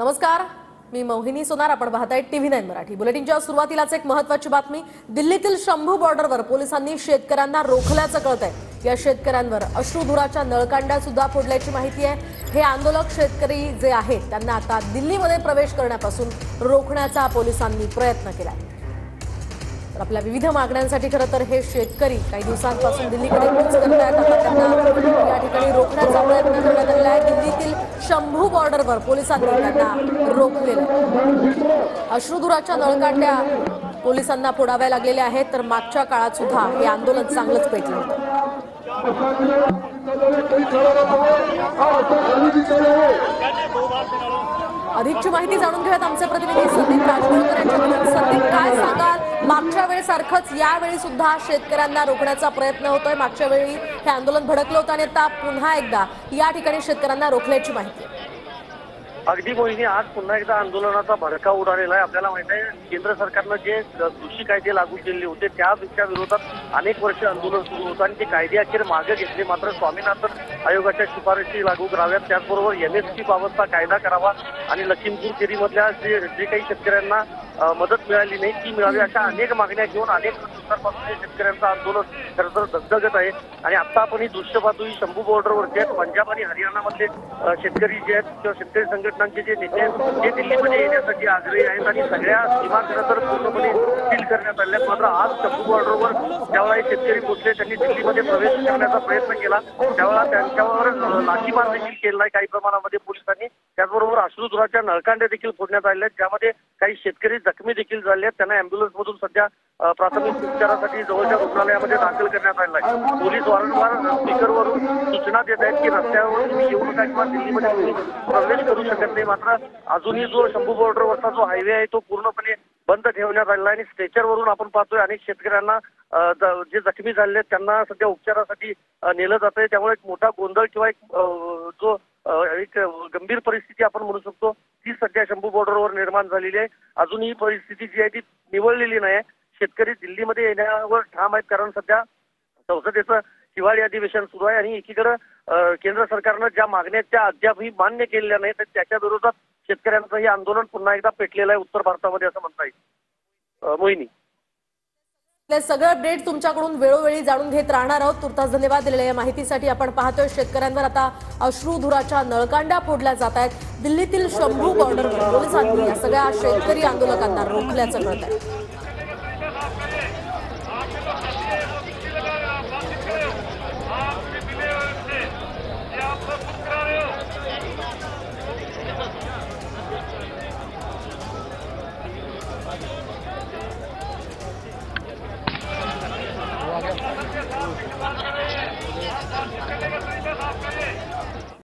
नमस्कार, मी मोहिनी सोनार. आपण पाहताय TV9 मराठी. बुलेटिनच्या सुरुवातीलाच एक महत्त्वाची बातमी. दिल्लीतील शंभू बॉर्डरवर पोलिसांनी शेतकऱ्यांना रोखल्याचं कळतंय. या शेतकऱ्यांवर अश्रुधुराच्या नळकांड्या सुद्धा फोडल्याची माहिती आहे. हे आंदोलक शेतकरी जे आहेत त्यांना आता दिल्लीमध्ये प्रवेश करण्यापासून रोखण्याचा पोलिसांनी प्रयत्न केलाय. तर आपल्या विविध मागण्यांसाठी खरं तर हे शेतकरी काही दिवसांपासून दिल्लीकडे कूच करतायत. आता त्यांना या ठिकाणी रोखण्याचा प्रयत्न करण्यात आलेला आहे. दिल्लीतील शंभू बॉर्डरवर पोलिसांनी त्यांना रोखलेलं. अश्रुधुराच्या नळकांड्या पोलिसांना फोडाव्या लागलेल्या आहेत. तर मागच्या काळात सुद्धा हे आंदोलन चांगलंच पेटलं होतं. अधिकची माहिती जाणून घेऊयात आमचे प्रतिनिधी संदीप राजगुरुकर यांच्याकडून. संदीप, काय सांगाल? मागच्या वेळेसारखंच यावेळी सुद्धा शेतकऱ्यांना रोखण्याचा प्रयत्न होतोय. मागच्या वेळी हे आंदोलन भडकलं होतं आणि आता पुन्हा एकदा या ठिकाणी शेतकऱ्यांना रोखल्याची माहिती आहे. अगदी मोहिनी, आज पुन्हा एकदा आंदोलनाचा भडका उडालेला आहे. आपल्याला माहिती आहे, केंद्र सरकारनं जे कृषी कायदे लागू केले होते त्या विरोधात अनेक वर्ष आंदोलन सुरू होतं आणि ते कायदे अखेर मागे घेतले. मात्र स्वामीनाथन आयोगाच्या शिफारशी लागू कराव्यात, त्याचबरोबर MSP बाबतचा कायदा करावा आणि लखीमपूर खिरीमधल्या जे काही शेतकऱ्यांना मदत मिळाली नाही ती मिळावी, अशा अनेक मागण्या घेऊन अनेक दिवसांपासून हे शेतकऱ्यांचं आंदोलन खरं तर धगधगत आहे. आणि आता आपण ही दृश्य पाहतो, ही शंभू बॉर्डरवरचे आहेत. पंजाब आणि हरियाणामधले शेतकरी जे आहेत किंवा शेतकरी संघटनांचे जे नेते आहेत ते दिल्लीमध्ये येण्यासाठी आग्रही आहेत आणि सगळ्या सीमा खरं तर पूर्णपणे सील करण्यात आल्या. मात्र आज शंभू बॉर्डरवर ज्यावेळा हे शेतकरी पोहोचले, त्यांनी दिल्लीमध्ये प्रवेश करण्याचा प्रयत्न केला, त्यावेळा त्यांच्यावर लाठीमार देखील केलाय काही प्रमाणामध्ये पोलिसांनी. त्याचबरोबर अश्रुधुराच्या नळकांड्या देखील फोडण्यात आलेल्या आहेत, ज्यामध्ये काही शेतकरी जखमी देखील झाले आहेत. त्यांना अँब्युलन्समधून सध्या प्राथमिक उपचारासाठी जवळच्या रुग्णालयामध्ये दाखल करण्यात आलेला आहे. पोलीस वारंवार स्पीकरवरून सूचना देत आहेत की रस्त्यावर तुम्ही येऊ नका किंवा दिल्लीमध्ये तुम्ही प्रवेश करू शकत नाही. मात्र अजूनही जो शंभू बॉर्डरवरचा जो हायवे आहे तो पूर्णपणे बंद ठेवण्यात आलेला आहे आणि स्ट्रेचरवरून आपण पाहतोय अनेक शेतकऱ्यांना जे जखमी झाले आहेत त्यांना सध्या उपचारासाठी नेलं जात आहे. त्यामुळे एक मोठा गोंधळ किंवा एक गंभीर परिस्थिती आपण म्हणू शकतो ती सध्या शंभू बॉर्डरवर निर्माण झालेली आहे. अजून ही परिस्थिती जी आहे ती निवळलेली नाही. शेतकरी दिल्लीमध्ये येण्यावर ठाम आहेत, कारण सध्या संसदेचं हिवाळी अधिवेशन सुरू आहे आणि एकीकडे केंद्र सरकारनं ज्या मागण्या आहेत त्या अद्यापही मान्य केलेल्या नाहीत, तर त्याच्या विरोधात शेतकऱ्यांचं हे आंदोलन पुन्हा एकदा पेटलेलं आहे उत्तर भारतामध्ये असं म्हणता येईल. मोहिनी, सगळं अपडेट तुमच्याकडून वेळोवेळी जाणून घेत राहणार आहोत. तुर्तास धन्यवाद दिलेल्या माहितीसाठी. आपण पाहतोय शेतकऱ्यांवर आता अश्रुधुराच्या नळकांड्या फोडल्या जात आहेत. दिल्लीतील शंभू बॉर्डरवर पोलिसांनी या सगळ्या शेतकरी आंदोलकांना रोखल्याचं कळत आहे.